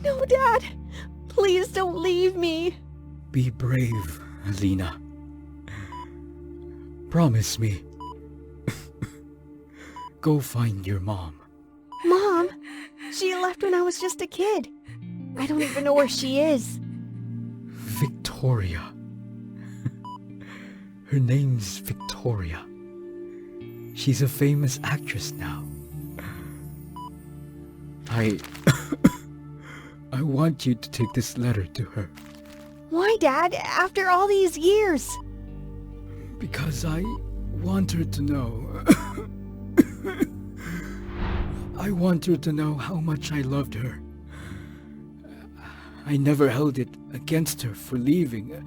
No, Dad! Please don't leave me! Be brave, Alina. Promise me. Go find your mom. Mom? She left when I was just a kid. I don't even know where she is. Victoria. Her name's Victoria. She's a famous actress now. I want you to take this letter to her. Why, Dad? After all these years? Because I want her to know. I want her to know how much I loved her. I never held it against her for leaving.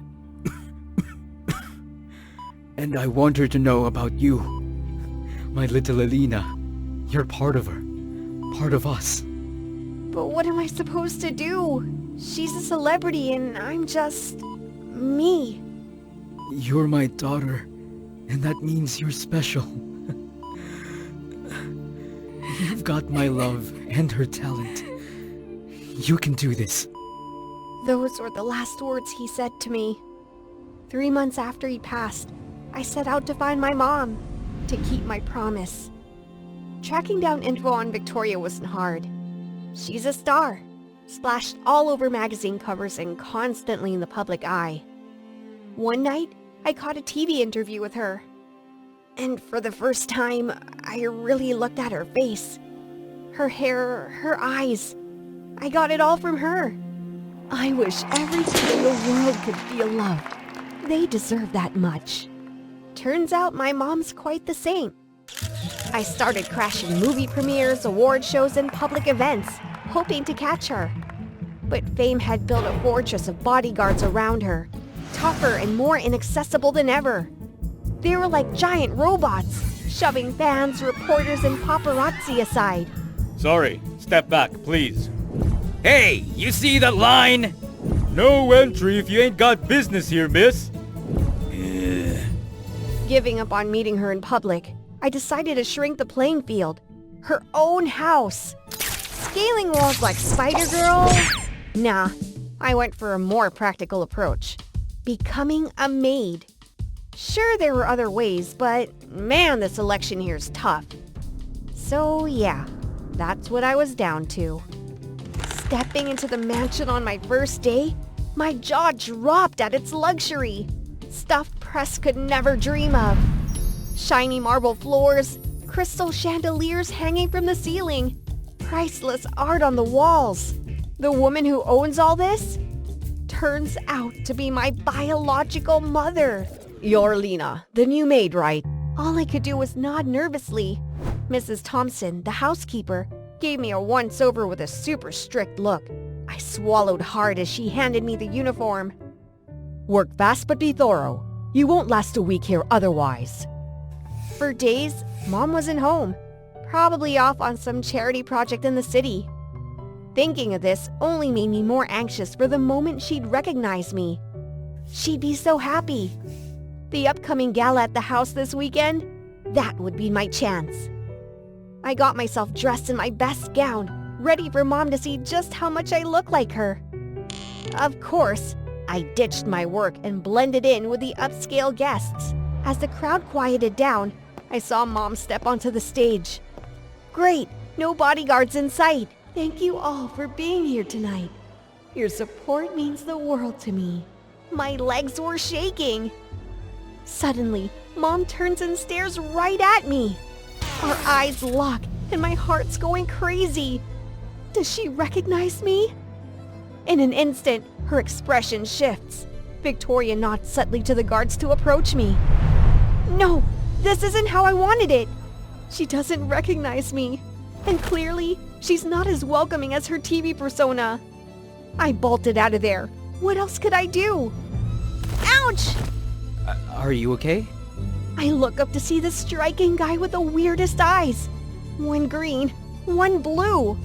And I want her to know about you. My little Alina. You're part of her. Part of us. But what am I supposed to do? She's a celebrity and I'm just... me. You're my daughter, and that means you're special. You've got my love and her talent. You can do this. Those were the last words he said to me. 3 months after he passed, I set out to find my mom, to keep my promise. Tracking down info on Victoria wasn't hard. She's a star, splashed all over magazine covers and constantly in the public eye. One night, I caught a TV interview with her. And for the first time, I really looked at her face. Her hair, her eyes. I got it all from her. I wish every kid in the world could feel love. They deserve that much. Turns out my mom's quite the same. I started crashing movie premieres, award shows, and public events, hoping to catch her. But fame had built a fortress of bodyguards around her, tougher and more inaccessible than ever. They were like giant robots, shoving fans, reporters, and paparazzi aside. Sorry, step back, please. Hey, you see the line? No entry if you ain't got business here, miss. Giving up on meeting her in public, I decided to shrink the playing field. Her own house. Scaling walls like Spider-Girl? Nah, I went for a more practical approach. Becoming a maid. Sure, there were other ways, but man, the selection here's tough. So yeah, that's what I was down to. Stepping into the mansion on my first day, my jaw dropped at its luxury. Stuff press could never dream of. Shiny marble floors, crystal chandeliers hanging from the ceiling, priceless art on the walls. The woman who owns all this turns out to be my biological mother. You're Lena, the new maid, right? All I could do was nod nervously. Mrs. Thompson, the housekeeper, gave me a once-over with a super strict look. I swallowed hard as she handed me the uniform. Work fast but be thorough. You won't last a week here otherwise. For days, Mom wasn't home, probably off on some charity project in the city. Thinking of this only made me more anxious for the moment she'd recognize me. She'd be so happy. The upcoming gala at the house this weekend, that would be my chance. I got myself dressed in my best gown, ready for Mom to see just how much I look like her. Of course, I ditched my work and blended in with the upscale guests. As the crowd quieted down, I saw Mom step onto the stage. Great, no bodyguards in sight. Thank you all for being here tonight. Your support means the world to me. My legs were shaking. Suddenly, Mom turns and stares right at me. Our eyes lock and my heart's going crazy. Does she recognize me? In an instant, her expression shifts. Victoria nods subtly to the guards to approach me. No, this isn't how I wanted it. She doesn't recognize me. And clearly, she's not as welcoming as her TV persona. I bolted out of there. What else could I do? Ouch! Are you okay? I look up to see the striking guy with the weirdest eyes. One green, one blue.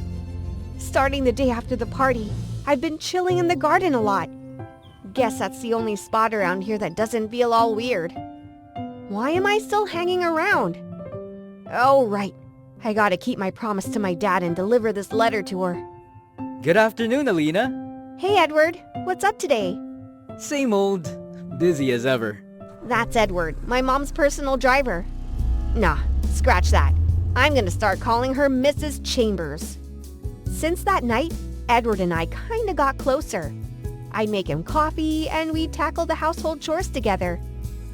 Starting the day after the party, I've been chilling in the garden a lot. Guess that's the only spot around here that doesn't feel all weird. Why am I still hanging around? Oh, right. I gotta keep my promise to my dad and deliver this letter to her. Good afternoon, Alina. Hey, Edward. What's up today? Same old. Busy as ever. That's Edward, my mom's personal driver. Nah, scratch that. I'm gonna start calling her Mrs. Chambers. Since that night, Edward and I kinda got closer. I'd make him coffee and we'd tackle the household chores together.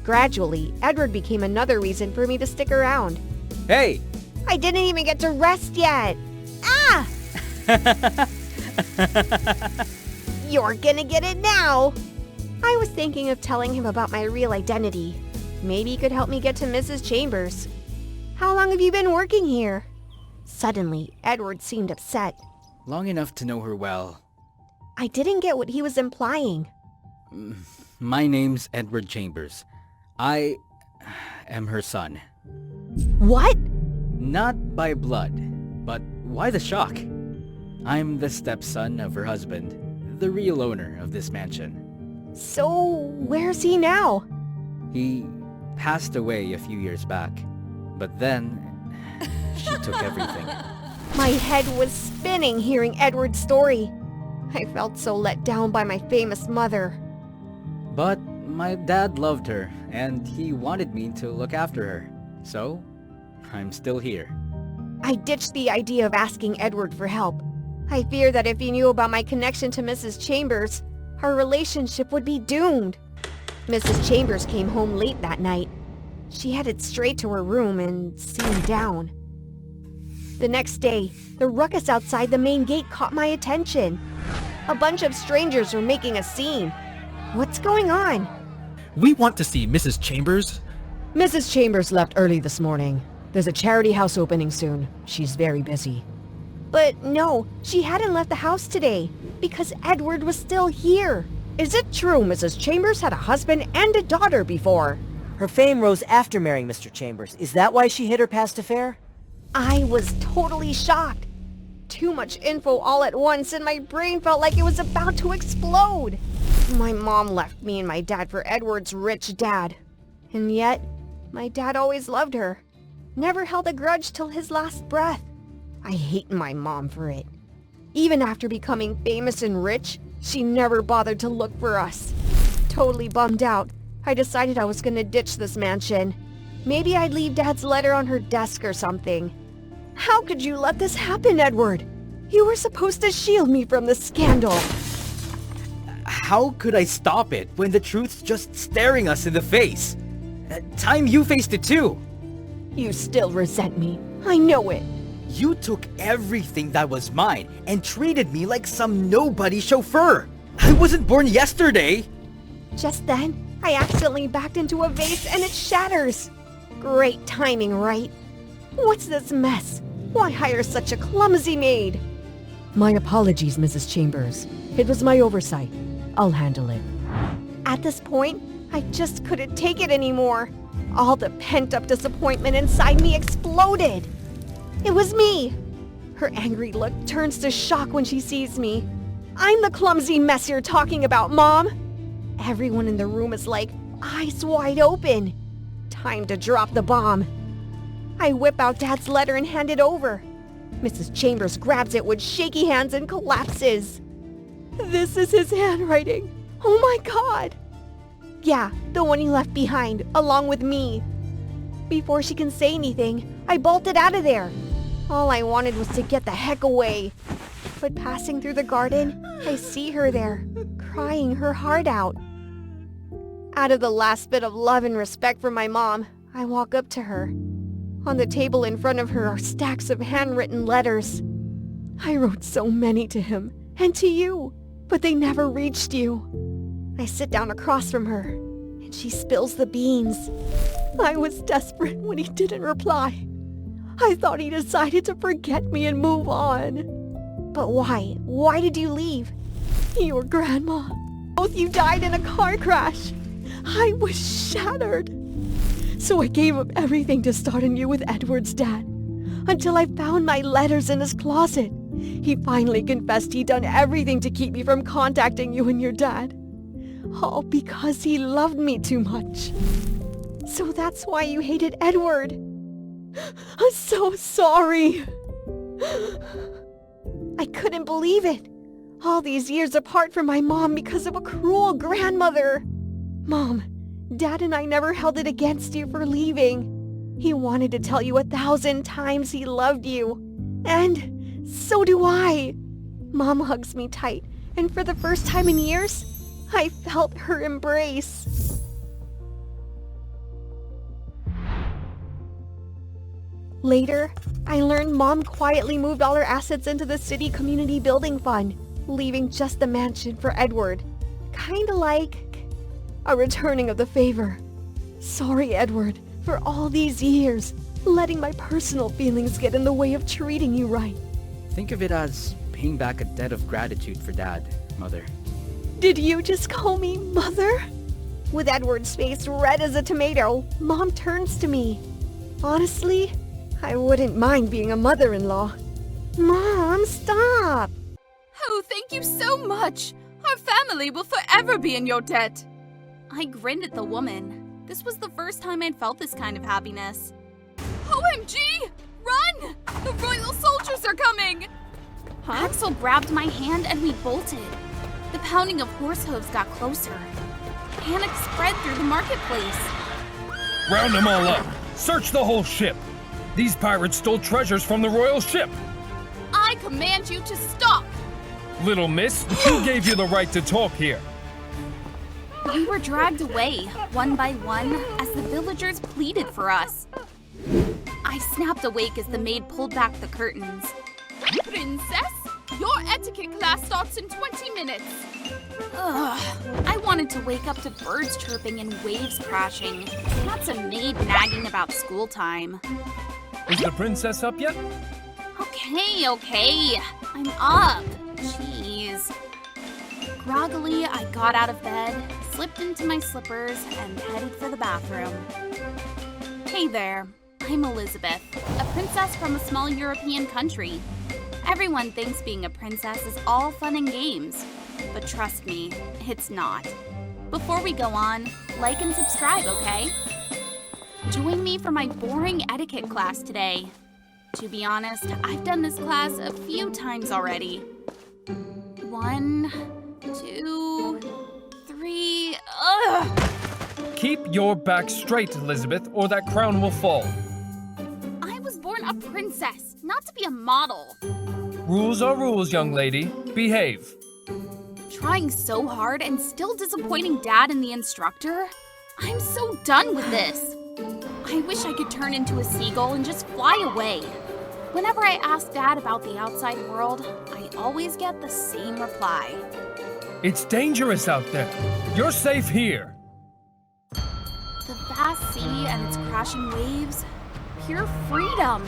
Gradually, Edward became another reason for me to stick around. Hey! I didn't even get to rest yet. Ah! You're gonna get it now. I was thinking of telling him about my real identity. Maybe he could help me get to Mrs. Chambers. How long have you been working here? Suddenly, Edward seemed upset. Long enough to know her well. I didn't get what he was implying. My name's Edward Chambers. I am her son. What? Not by blood, but why the shock? I'm the stepson of her husband, the real owner of this mansion. So, where's he now? He passed away a few years back, but then she took everything. My head was spinning hearing Edward's story. I felt so let down by my famous mother. But my dad loved her, and he wanted me to look after her. So, I'm still here. I ditched the idea of asking Edward for help. I feared that if he knew about my connection to Mrs. Chambers, our relationship would be doomed. Mrs. Chambers came home late that night. She headed straight to her room and seemed down. The next day, the ruckus outside the main gate caught my attention. A bunch of strangers were making a scene. What's going on? We want to see Mrs. Chambers. Mrs. Chambers left early this morning. There's a charity house opening soon. She's very busy. But no, she hadn't left the house today because Edward was still here. Is it true Mrs. Chambers had a husband and a daughter before? Her fame rose after marrying Mr. Chambers. Is that why she hid her past affair? I was totally shocked. Too much info all at once and my brain felt like it was about to explode. My mom left me and my dad for Edward's rich dad. And yet, my dad always loved her. Never held a grudge till his last breath. I hate my mom for it. Even after becoming famous and rich, she never bothered to look for us. Totally bummed out, I decided I was gonna ditch this mansion. Maybe I'd leave Dad's letter on her desk or something. How could you let this happen, Edward? You were supposed to shield me from the scandal. How could I stop it when the truth's just staring us in the face? Time you faced it too. You still resent me. I know it. You took everything that was mine and treated me like some nobody chauffeur. I wasn't born yesterday. Just then, I accidentally backed into a vase and it shatters. Great timing, right? What's this mess? Why hire such a clumsy maid? My apologies, Mrs. Chambers. It was my oversight. I'll handle it. At this point, I just couldn't take it anymore. All the pent-up disappointment inside me exploded. It was me. Her angry look turns to shock when she sees me. I'm the clumsy mess you're talking about, Mom. Everyone in the room is like, eyes wide open. Time to drop the bomb. I whip out Dad's letter and hand it over. Mrs. Chambers grabs it with shaky hands and collapses. This is his handwriting. Oh my God. Yeah, the one he left behind, along with me. Before she can say anything, I bolted out of there. All I wanted was to get the heck away. But passing through the garden, I see her there, crying her heart out. Out of the last bit of love and respect for my mom, I walk up to her. On the table in front of her are stacks of handwritten letters. I wrote so many to him, and to you, but they never reached you. I sit down across from her, and she spills the beans. I was desperate when he didn't reply. I thought he decided to forget me and move on. But why? Why did you leave? Your grandma. Both you died in a car crash. I was shattered. So I gave up everything to start anew with Edward's dad, until I found my letters in his closet. He finally confessed he'd done everything to keep me from contacting you and your dad. All because he loved me too much. So that's why you hated Edward. I'm so sorry. I couldn't believe it. All these years apart from my mom because of a cruel grandmother. Mom, Dad and I never held it against you for leaving. He wanted to tell you 1,000 times he loved you. And so do I. Mom hugs me tight, and for the first time in years, I felt her embrace. Later, I learned Mom quietly moved all her assets into the city community building fund, leaving just the mansion for Edward. Kinda like a returning of the favor. Sorry, Edward, for all these years, letting my personal feelings get in the way of treating you right. Think of it as paying back a debt of gratitude for Dad, Mother. Did you just call me Mother? With Edward's face red as a tomato, Mom turns to me. Honestly, I wouldn't mind being a mother-in-law. Mom, stop! Oh, thank you so much! Our family will forever be in your debt! I grinned at the woman. This was the first time I'd felt this kind of happiness. OMG! Run! The royal soldiers are coming! Axel grabbed my hand and we bolted. The pounding of horse hooves got closer. Panic spread through the marketplace. Round them all up. Search the whole ship. These pirates stole treasures from the royal ship. I command you to stop! Little miss, who gave you the right to talk here? We were dragged away, one by one, as the villagers pleaded for us. I snapped awake as the maid pulled back the curtains. Princess, your etiquette class starts in 20 minutes. Ugh, I wanted to wake up to birds chirping and waves crashing, not some maid nagging about school time. Is the princess up yet? Okay, I'm up. Jeez. Groggily, I got out of bed, slipped into my slippers, and headed for the bathroom. Hey there, I'm Elizabeth, a princess from a small European country. Everyone thinks being a princess is all fun and games, but trust me, it's not. Before we go on, like and subscribe, okay? Join me for my boring etiquette class today. To be honest, I've done this class a few times already. 1, 2, 3, ugh! Keep your back straight, Elizabeth, or that crown will fall. I was born a princess, not to be a model. Rules are rules, young lady. Behave. Trying so hard and still disappointing Dad and the instructor? I'm so done with this. I wish I could turn into a seagull and just fly away. Whenever I ask Dad about the outside world, I always get the same reply. It's dangerous out there. You're safe here. The vast sea and its crashing waves, pure freedom.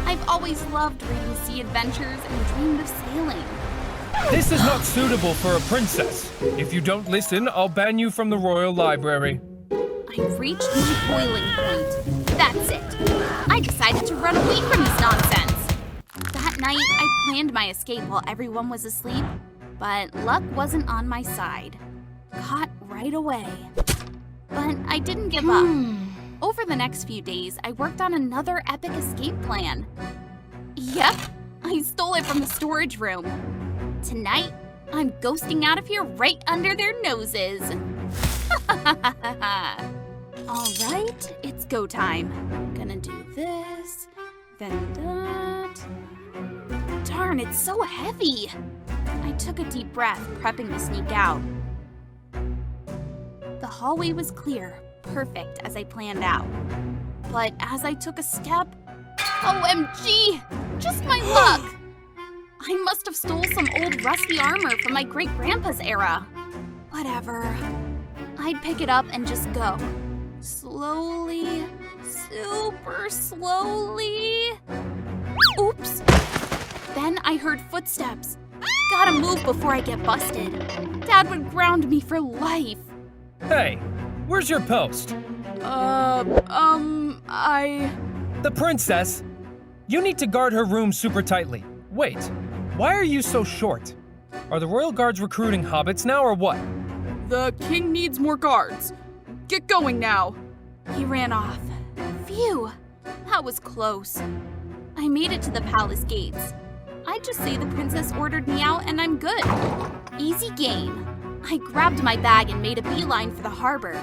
I've always loved reading sea adventures and dreamed of sailing. This is not suitable for a princess. If you don't listen, I'll ban you from the Royal Library. I've reached my boiling point. That's it. I decided to run away from this nonsense. That night, I planned my escape while everyone was asleep, but luck wasn't on my side. Caught right away. But I didn't give up. Over the next few days, I worked on another epic escape plan. Yep, I stole it from the storage room. Tonight, I'm ghosting out of here right under their noses. All right, it's go time. Gonna do this, then that. Darn, it's so heavy. I took a deep breath, prepping to sneak out. The hallway was clear, perfect as I planned out. But as I took a step, OMG, just my luck. I must have stole some old rusty armor from my great-grandpa's era. Whatever. I'd pick it up and just go. Slowly, super slowly. Oops. Then I heard footsteps. Gotta move before I get busted. Dad would ground me for life. Hey, where's your post? The princess? You need to guard her room super tightly. Wait, why are you so short? Are the royal guards recruiting hobbits now or what? The king needs more guards. Get going now. He ran off. Phew, that was close. I made it to the palace gates. I just say the princess ordered me out and I'm good. Easy game. I grabbed my bag and made a beeline for the harbor.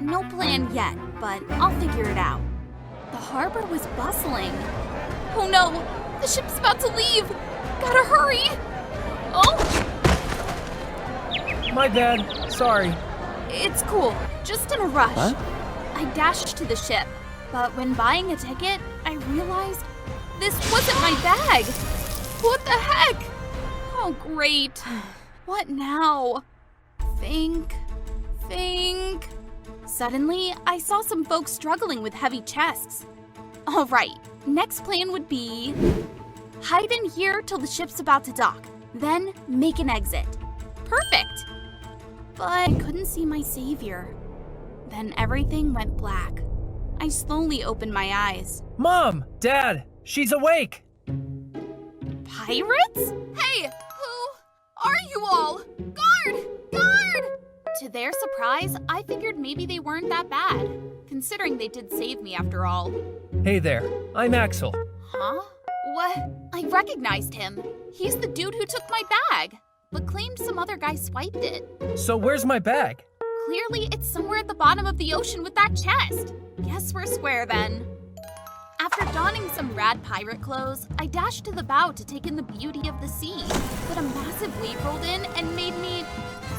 No plan yet, but I'll figure it out. The harbor was bustling. Oh no, the ship's about to leave. Gotta hurry. Oh, My bad. Sorry. it's cool, just in a rush. Huh? I dashed to the ship, but when buying a ticket, I realized this wasn't my bag. What the heck? Oh, great. What now? Think. Suddenly, I saw some folks struggling with heavy chests. All right, next plan would be hide in here till the ship's about to dock, then make an exit. Perfect. But I couldn't see my savior. Then everything went black. I slowly opened my eyes. Mom! Dad! She's awake! Pirates? Hey, who are you all? Guard! To their surprise, I figured maybe they weren't that bad, considering they did save me after all. Hey there, I'm Axel. Huh? What? I recognized him. He's the dude who took my bag, but claimed some other guy swiped it. So where's my bag? Clearly, it's somewhere at the bottom of the ocean with that chest. Guess we're square then. After donning some rad pirate clothes, I dashed to the bow to take in the beauty of the sea, but a massive wave rolled in and made me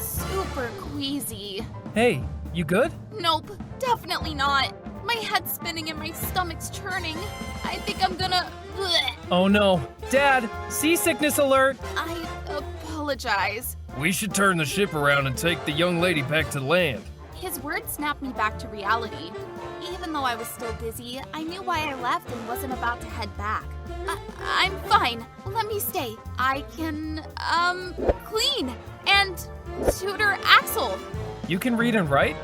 super queasy. Hey, you good? Nope, definitely not. My head's spinning and my stomach's churning. I think I'm gonna... Bleh. Oh no. Dad, seasickness alert! I apologize. We should turn the ship around and take the young lady back to land. His words snapped me back to reality. Even though I was still dizzy, I knew why I left and wasn't about to head back. I'm fine. Let me stay. I can, clean and tutor Axel. You can read and write?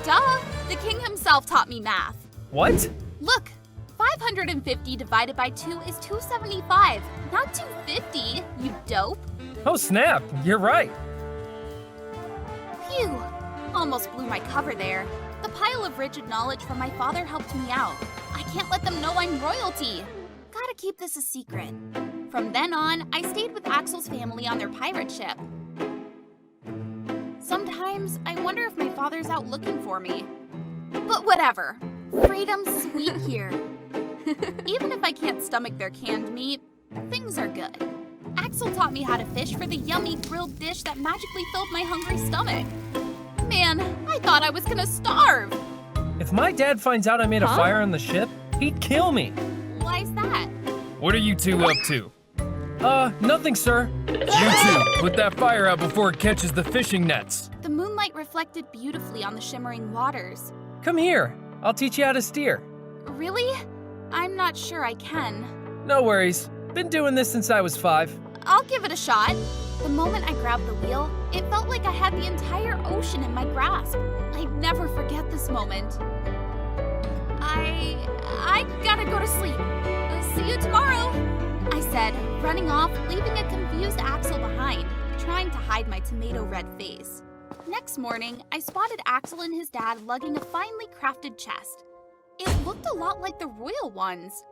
Duh, the king himself taught me math. What? Look, 550 divided by 2 is 275, not 250, you dope. Oh snap, you're right. Phew, almost blew my cover there. The pile of rigid knowledge from my father helped me out. I can't let them know I'm royalty. Gotta keep this a secret. From then on, I stayed with Axel's family on their pirate ship. Sometimes I wonder if my father's out looking for me. But whatever. Freedom's sweet here. Even if I can't stomach their canned meat, things are good. Axel taught me how to fish for the yummy grilled dish that magically filled my hungry stomach. Man, I thought I was gonna starve. If my dad finds out I made a fire on the ship, he'd kill me. Why's that? What are you two up to? Nothing, sir. You two, put that fire out before it catches the fishing nets. The moonlight reflected beautifully on the shimmering waters. Come here, I'll teach you how to steer. Really? I'm not sure I can. No worries, been doing this since I was 5. I'll give it a shot. The moment I grabbed the wheel, it felt like I had the entire ocean in my grasp. I'd never forget this moment. I gotta go to sleep. See you tomorrow, I said, running off, leaving a confused Axel behind, trying to hide my tomato red face. Next morning, I spotted Axel and his dad lugging a finely crafted chest. It looked a lot like the royal ones.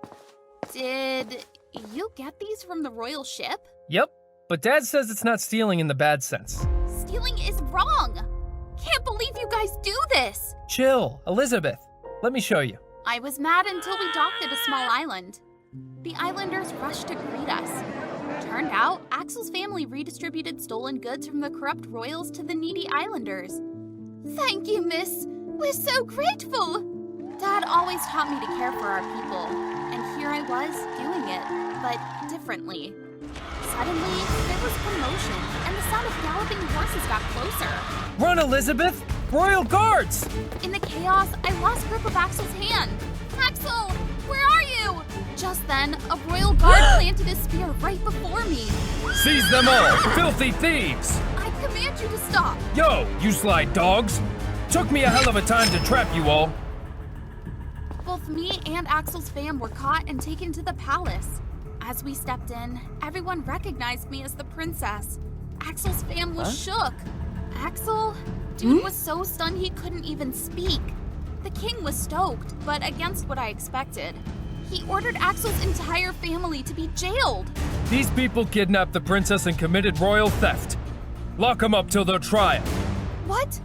Did you get these from the royal ship? Yep, but Dad says it's not stealing in the bad sense. Stealing is wrong. Can't believe you guys do this. Chill, Elizabeth. Let me show you. I was mad until we docked at a small island. The islanders rushed to greet us. Turned out, Axel's family redistributed stolen goods from the corrupt royals to the needy islanders. Thank you, miss. We're so grateful. Dad always taught me to care for our people, and here I was doing it, but differently. Suddenly, there was commotion, and the sound of galloping horses got closer. Run, Elizabeth! Royal Guards! In the chaos, I lost grip of Axel's hand. Axel, where are you? Just then, a royal guard planted his spear right before me. Seize them all, filthy thieves! I command you to stop. Yo, you sly dogs! Took me a hell of a time to trap you all. Both me and Axel's fam were caught and taken to the palace. As we stepped in, everyone recognized me as the princess. Axel's fam was shook. Axel, dude was so stunned he couldn't even speak. The king was stoked, but against what I expected. He ordered Axel's entire family to be jailed. These people kidnapped the princess and committed royal theft. Lock them up till their trial. What?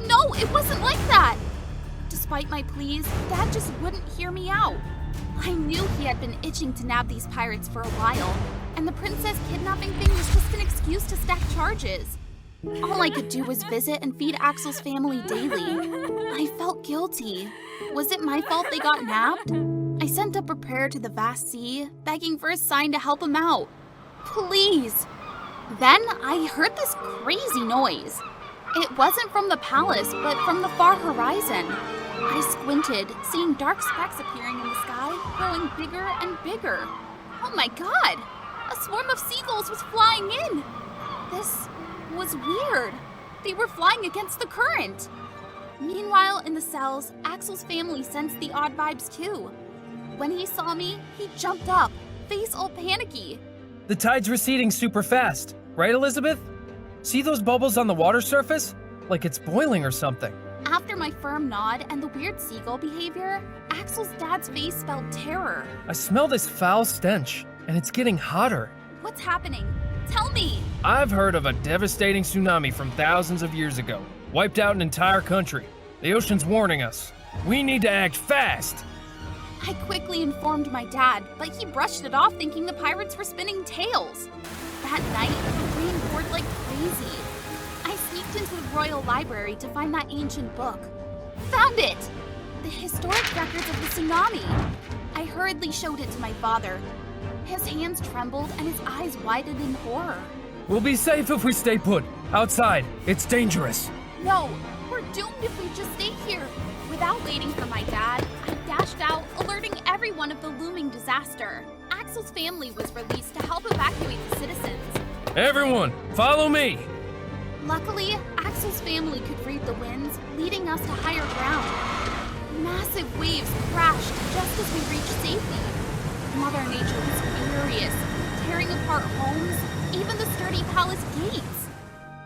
No, it wasn't like that. Despite my pleas, Dad just wouldn't hear me out. I knew he had been itching to nab these pirates for a while, and the princess kidnapping thing was just an excuse to stack charges. All I could do was visit and feed Axel's family daily. I felt guilty. Was it my fault they got nabbed? I sent up a prayer to the vast sea, begging for a sign to help him out. Please. Then I heard this crazy noise. It wasn't from the palace, but from the far horizon. I squinted, seeing dark specks appearing in the sky, growing bigger and bigger. Oh my god! A swarm of seagulls was flying in! This was weird. They were flying against the current. Meanwhile, in the cells, Axel's family sensed the odd vibes too. When he saw me, he jumped up, face all panicky. The tide's receding super fast, right, Elizabeth? See those bubbles on the water surface? Like it's boiling or something. After my firm nod and the weird seagull behavior, Axel's dad's face spelled terror. I smell this foul stench, and it's getting hotter. What's happening? Tell me! I've heard of a devastating tsunami from thousands of years ago. Wiped out an entire country. The ocean's warning us. We need to act fast! I quickly informed my dad, but he brushed it off thinking the pirates were spinning tales. That night, the rain poured like crazy. I sneaked into the royal library to find that ancient book. Found it! The historic records of the tsunami. I hurriedly showed it to my father. His hands trembled and his eyes widened in horror. We'll be safe if we stay put. Outside, it's dangerous. No, we're doomed if we just stay here. Without waiting for my dad, I dashed out, alerting everyone of the looming disaster. Axel's family was released to help evacuate the citizens. Everyone, follow me! Luckily, Axel's family could read the winds, leading us to higher ground. Massive waves crashed just as we reached safety. Mother Nature was furious, tearing apart homes, even the sturdy palace gates.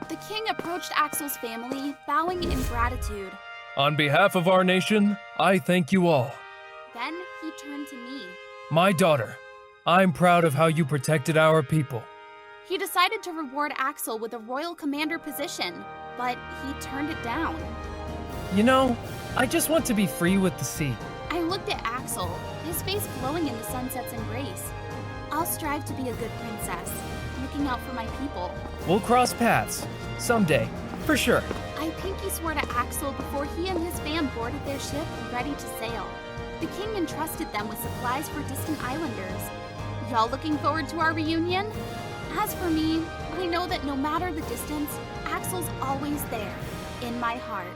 The king approached Axel's family, bowing in gratitude. On behalf of our nation, I thank you all. Then he turned to me. My daughter, I'm proud of how you protected our people. He decided to reward Axel with a royal commander position, but he turned it down. You know, I just want to be free with the sea. I looked at Axel, his face glowing in the sunset's embrace. I'll strive to be a good princess, looking out for my people. We'll cross paths, someday, for sure. I pinky swore to Axel before he and his fam boarded their ship, ready to sail. The king entrusted them with supplies for distant islanders. Y'all looking forward to our reunion? As for me, I know that no matter the distance, Axel's always there, in my heart.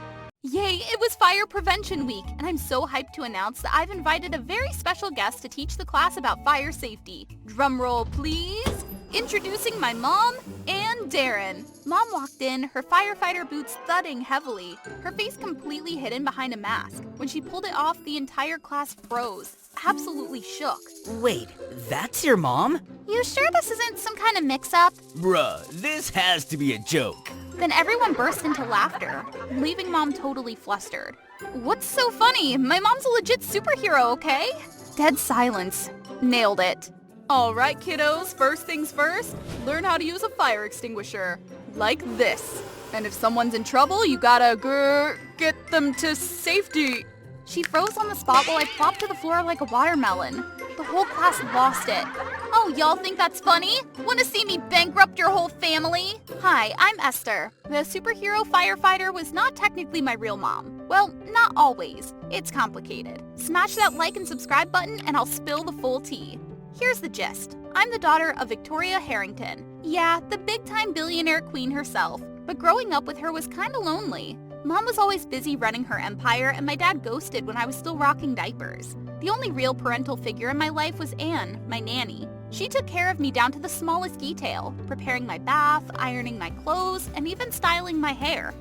Yay, it was Fire Prevention Week, and I'm so hyped to announce that I've invited a very special guest to teach the class about fire safety. Drumroll, please. Introducing my mom, and Darren. Mom walked in, her firefighter boots thudding heavily, her face completely hidden behind a mask. When she pulled it off, the entire class froze, absolutely shook. Wait, that's your mom? You sure this isn't some kind of mix-up? Bruh, this has to be a joke. Then everyone burst into laughter, leaving Mom totally flustered. What's so funny? My mom's a legit superhero, okay? Dead silence. Nailed it. All right, kiddos, first things first, learn how to use a fire extinguisher. Like this. And if someone's in trouble, you gotta get them to safety. She froze on the spot while I plopped to the floor like a watermelon. The whole class lost it. Oh, y'all think that's funny? Wanna see me bankrupt your whole family? Hi, I'm Esther. The superhero firefighter was not technically my real mom. Well, not always. It's complicated. Smash that like and subscribe button and I'll spill the full tea. Here's the gist. I'm the daughter of Victoria Harrington. Yeah, the big-time billionaire queen herself. But growing up with her was kinda lonely. Mom was always busy running her empire and my dad ghosted when I was still rocking diapers. The only real parental figure in my life was Anne, my nanny. She took care of me down to the smallest detail, preparing my bath, ironing my clothes, and even styling my hair.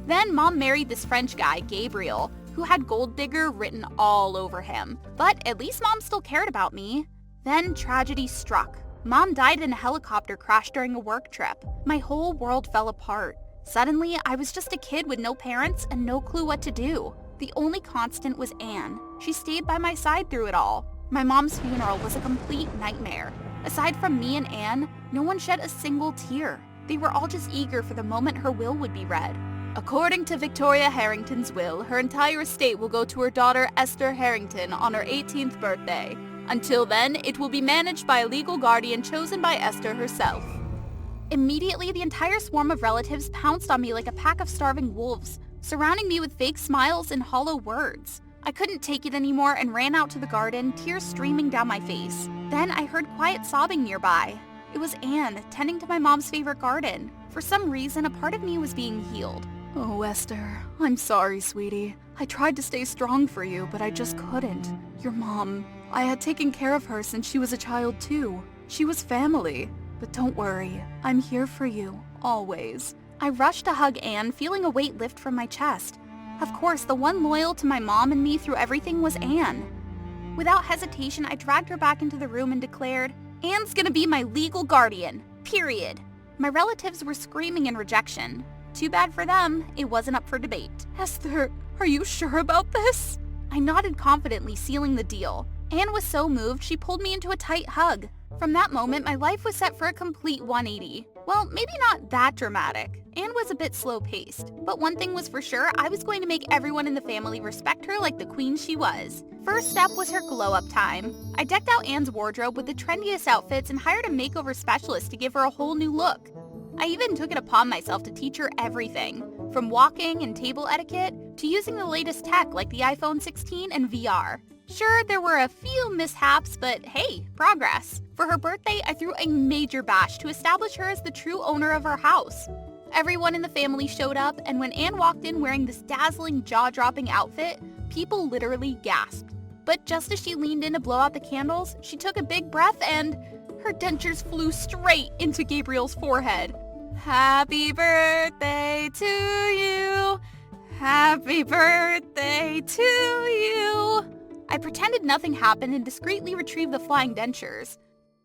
Then Mom married this French guy, Gabriel, who had gold digger written all over him. But at least Mom still cared about me. Then tragedy struck. Mom died in a helicopter crash during a work trip. My whole world fell apart. Suddenly, I was just a kid with no parents and no clue what to do. The only constant was Anne. She stayed by my side through it all. My mom's funeral was a complete nightmare. Aside from me and Anne, no one shed a single tear. They were all just eager for the moment her will would be read. According to Victoria Harrington's will, her entire estate will go to her daughter Esther Harrington on her 18th birthday. Until then, it will be managed by a legal guardian chosen by Esther herself. Immediately, the entire swarm of relatives pounced on me like a pack of starving wolves, surrounding me with fake smiles and hollow words. I couldn't take it anymore and ran out to the garden, tears streaming down my face. Then I heard quiet sobbing nearby. It was Anne, tending to my mom's favorite garden. For some reason, a part of me was being healed. "Oh, Esther, I'm sorry, sweetie. I tried to stay strong for you, but I just couldn't. Your mom, I had taken care of her since she was a child too. She was family. But don't worry, I'm here for you, always." I rushed to hug Anne, feeling a weight lift from my chest. Of course, the one loyal to my mom and me through everything was Anne. Without hesitation, I dragged her back into the room and declared, "Anne's gonna be my legal guardian, period." My relatives were screaming in rejection. Too bad for them, it wasn't up for debate. "Esther, are you sure about this?" I nodded confidently, sealing the deal. Anne was so moved, she pulled me into a tight hug. From that moment, my life was set for a complete 180. Well, maybe not that dramatic. Anne was a bit slow-paced. But one thing was for sure, I was going to make everyone in the family respect her like the queen she was. First step was her glow-up time. I decked out Anne's wardrobe with the trendiest outfits and hired a makeover specialist to give her a whole new look. I even took it upon myself to teach her everything, from walking and table etiquette to using the latest tech like the iPhone 16 and VR. Sure, there were a few mishaps, but hey, progress. For her birthday, I threw a major bash to establish her as the true owner of our house. Everyone in the family showed up, and when Anne walked in wearing this dazzling, jaw-dropping outfit, people literally gasped. But just as she leaned in to blow out the candles, she took a big breath and her dentures flew straight into Gabriel's forehead. "Happy birthday to you. Happy birthday to you." I pretended nothing happened and discreetly retrieved the flying dentures.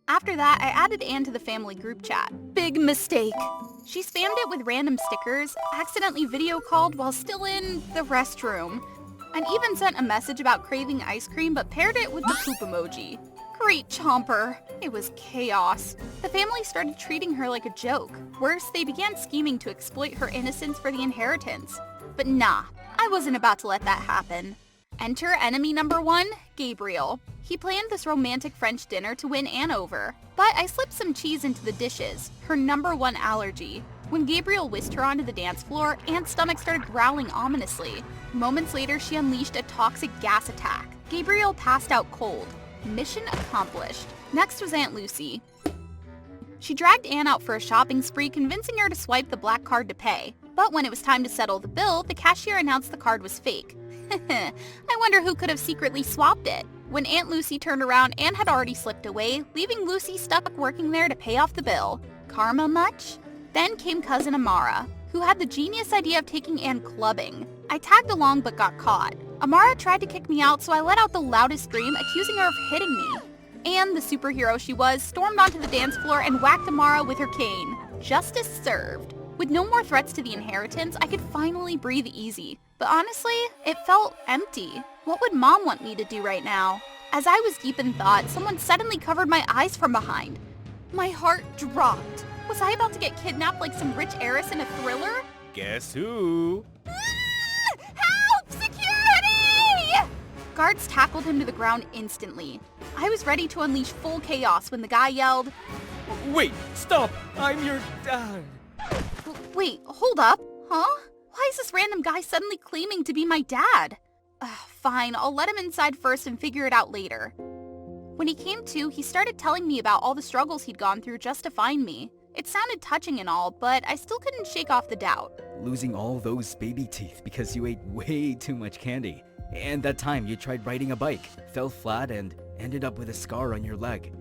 After that, I added Anne to the family group chat. Big mistake. She spammed it with random stickers, accidentally video called while still in the restroom, and even sent a message about craving ice cream but paired it with the poop emoji. Great chomper. It was chaos. The family started treating her like a joke. Worse, they began scheming to exploit her innocence for the inheritance. But nah, I wasn't about to let that happen. Enter enemy number one, Gabriel. He planned this romantic French dinner to win Anne over, but I slipped some cheese into the dishes, her number one allergy. When Gabriel whisked her onto the dance floor, Anne's stomach started growling ominously. Moments later, she unleashed a toxic gas attack. Gabriel passed out cold. Mission accomplished. Next was Aunt Lucy. She dragged Anne out for a shopping spree, convincing her to swipe the black card to pay. But when it was time to settle the bill, the cashier announced the card was fake. I wonder who could have secretly swapped it. When Aunt Lucy turned around, Anne had already slipped away, leaving Lucy stuck working there to pay off the bill. Karma much? Then came cousin Amara, who had the genius idea of taking Anne clubbing. I tagged along but got caught. Amara tried to kick me out, so I let out the loudest scream, accusing her of hitting me. Anne, the superhero she was, stormed onto the dance floor and whacked Amara with her cane. Justice served. With no more threats to the inheritance, I could finally breathe easy. But honestly, it felt empty. What would Mom want me to do right now? As I was deep in thought, someone suddenly covered my eyes from behind. My heart dropped. Was I about to get kidnapped like some rich heiress in a thriller? Guess who? Help! Security! Guards tackled him to the ground instantly. I was ready to unleash full chaos when the guy yelled, Wait, stop! I'm your dad. Wait, hold up. Huh? Why is this random guy suddenly claiming to be my dad? Fine, I'll let him inside first and figure it out later. When he came to, he started telling me about all the struggles he'd gone through just to find me. It sounded touching and all, but I still couldn't shake off the doubt. Losing all those baby teeth because you ate way too much candy. And that time you tried riding a bike, fell flat and ended up with a scar on your leg.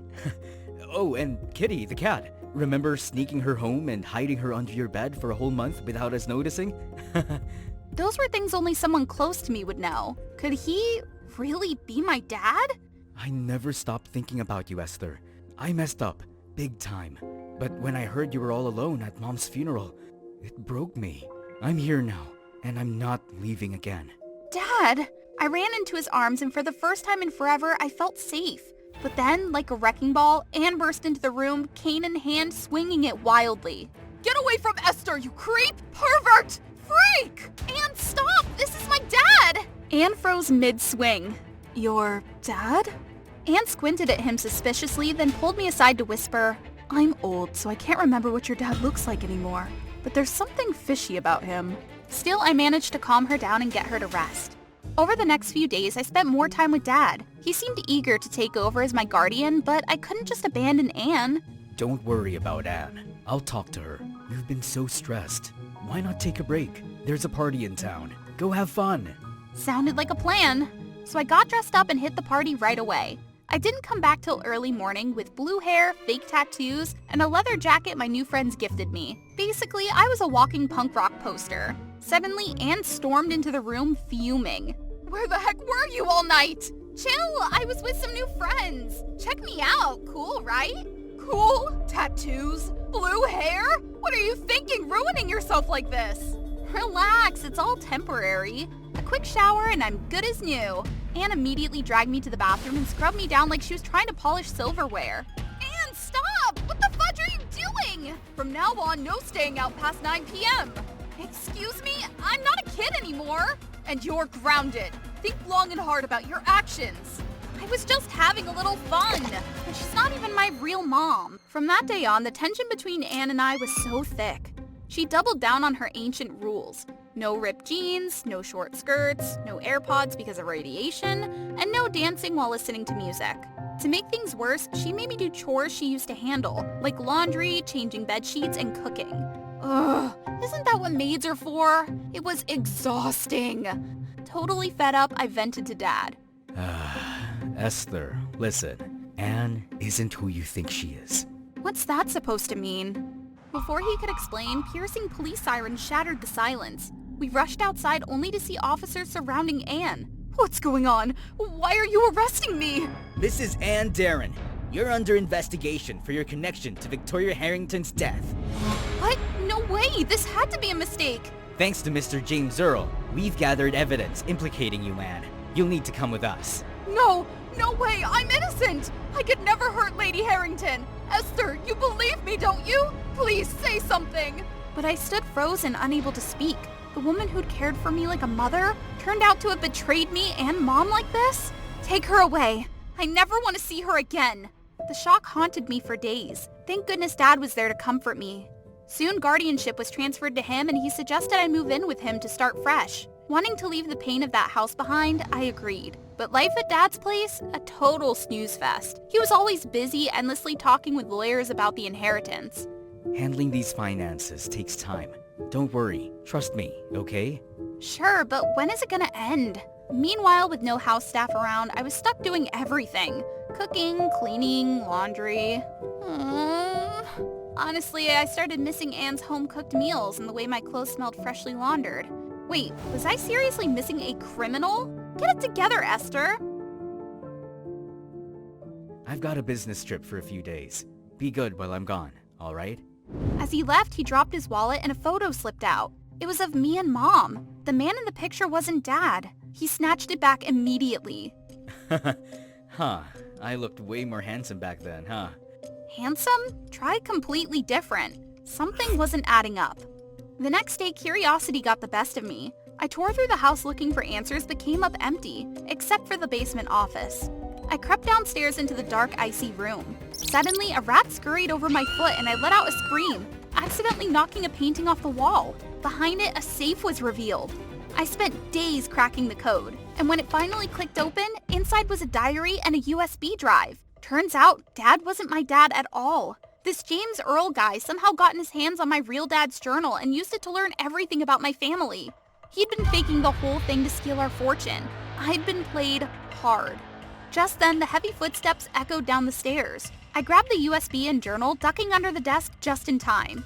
Oh, and Kitty, the cat. Remember sneaking her home and hiding her under your bed for a whole month without us noticing? Those were things only someone close to me would know. Could he really be my dad? I never stopped thinking about you, Esther. I messed up, big time. But when I heard you were all alone at Mom's funeral, it broke me. I'm here now, and I'm not leaving again. Dad, I ran into his arms, and for the first time in forever, I felt safe. But then, like a wrecking ball, Anne burst into the room, cane in hand, swinging it wildly. Get away from Esther, you creep! Pervert! Freak! Anne, stop! This is my dad! Anne froze mid-swing. Your dad? Anne squinted at him suspiciously, then pulled me aside to whisper, I'm old, so I can't remember what your dad looks like anymore. But there's something fishy about him. Still, I managed to calm her down and get her to rest. Over the next few days, I spent more time with Dad. He seemed eager to take over as my guardian, but I couldn't just abandon Anne. Don't worry about Anne. I'll talk to her. You've been so stressed. Why not take a break? There's a party in town. Go have fun. Sounded like a plan. So I got dressed up and hit the party right away. I didn't come back till early morning with blue hair, fake tattoos, and a leather jacket my new friends gifted me. Basically, I was a walking punk rock poster. Suddenly, Anne stormed into the room fuming. Where the heck were you all night? Chill, I was with some new friends. Check me out, cool, right? Cool? Tattoos? Blue hair? What are you thinking, ruining yourself like this? Relax, it's all temporary. A quick shower and I'm good as new. Anne immediately dragged me to the bathroom and scrubbed me down like she was trying to polish silverware. Anne, stop! What the fudge are you doing? From now on, no staying out past 9 p.m. Excuse me? I'm not a kid anymore. And you're grounded. Think long and hard about your actions. I was just having a little fun. And she's not even my real mom. From that day on, the tension between Anne and I was so thick. She doubled down on her ancient rules. No ripped jeans, no short skirts, no AirPods because of radiation, and no dancing while listening to music. To make things worse, she made me do chores she used to handle, like laundry, changing bed sheets, and cooking. Ugh, isn't that what maids are for? It was exhausting. Totally fed up, I vented to Dad. Esther, listen. Anne isn't who you think she is. What's that supposed to mean? Before he could explain, piercing police sirens shattered the silence. We rushed outside only to see officers surrounding Anne. What's going on? Why are you arresting me? Mrs. Anne Darren, you're under investigation for your connection to Victoria Harrington's death. What? No way! This had to be a mistake! Thanks to Mr. James Earl, we've gathered evidence implicating you, Anne. You'll need to come with us. No! No way! I'm innocent! I could never hurt Lady Harrington! Esther, you believe me, don't you? Please say something! But I stood frozen, unable to speak. The woman who'd cared for me like a mother turned out to have betrayed me and Mom like this? Take her away. I never want to see her again. The shock haunted me for days. Thank goodness Dad was there to comfort me. Soon guardianship was transferred to him and he suggested I move in with him to start fresh. Wanting to leave the pain of that house behind, I agreed. But life at Dad's place? A total snooze fest. He was always busy, endlessly talking with lawyers about the inheritance. Handling these finances takes time. Don't worry. Trust me, okay? Sure, but when is it gonna end? Meanwhile, with no house staff around, I was stuck doing everything. Cooking, cleaning, laundry. Honestly, I started missing Anne's home-cooked meals and the way my clothes smelled freshly laundered. Wait, was I seriously missing a criminal? Get it together, Esther! I've got a business trip for a few days. Be good while I'm gone, alright? As he left, he dropped his wallet and a photo slipped out. It was of me and Mom. The man in the picture wasn't Dad. He snatched it back immediately. Huh, I looked way more handsome back then, huh? Handsome? Try completely different. Something wasn't adding up. The next day, curiosity got the best of me. I tore through the house looking for answers but came up empty, except for the basement office. I crept downstairs into the dark, icy room. Suddenly, a rat scurried over my foot and I let out a scream, accidentally knocking a painting off the wall. Behind it, a safe was revealed. I spent days cracking the code, and when it finally clicked open, inside was a diary and a USB drive. Turns out, Dad wasn't my dad at all. This James Earl guy somehow gotten his hands on my real dad's journal and used it to learn everything about my family. He'd been faking the whole thing to steal our fortune. I'd been played hard. Just then, the heavy footsteps echoed down the stairs. I grabbed the USB and journal, ducking under the desk just in time.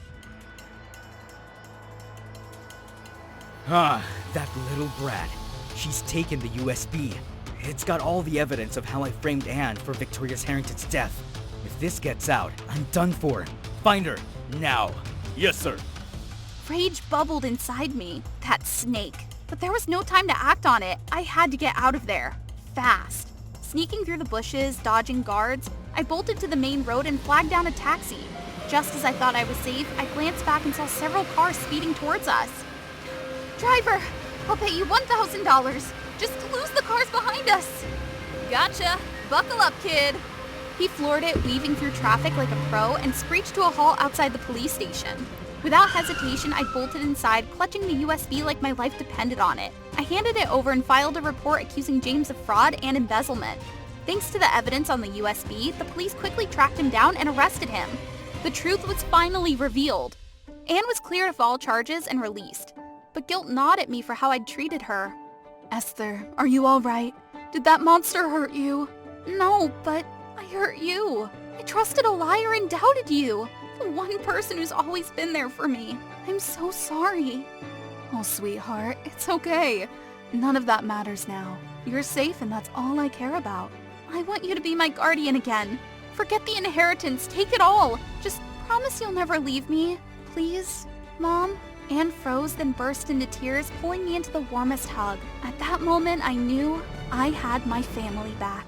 Ah, that little brat. She's taken the USB. It's got all the evidence of how I framed Anne for Victoria Harrington's death. If this gets out, I'm done for. Find her, now. Yes, sir. Rage bubbled inside me. That snake. But there was no time to act on it. I had to get out of there. Fast. Sneaking through the bushes, dodging guards, I bolted to the main road and flagged down a taxi. Just as I thought I was safe, I glanced back and saw several cars speeding towards us. Driver, I'll pay you $1,000 just to lose the cars behind us. Gotcha. Buckle up, kid. He floored it, weaving through traffic like a pro, and screeched to a halt outside the police station. Without hesitation, I bolted inside, clutching the USB like my life depended on it. I handed it over and filed a report accusing James of fraud and embezzlement. Thanks to the evidence on the USB, the police quickly tracked him down and arrested him. The truth was finally revealed. Anne was cleared of all charges and released, but guilt gnawed at me for how I'd treated her. Esther, are you all right? Did that monster hurt you? No, but I hurt you. I trusted a liar and doubted you. The one person who's always been there for me. I'm so sorry. Oh, sweetheart, it's okay. None of that matters now. You're safe and that's all I care about. I want you to be my guardian again. Forget the inheritance, take it all. Just promise you'll never leave me. Please, Mom? Anne froze, then burst into tears, pulling me into the warmest hug. At that moment, I knew I had my family back.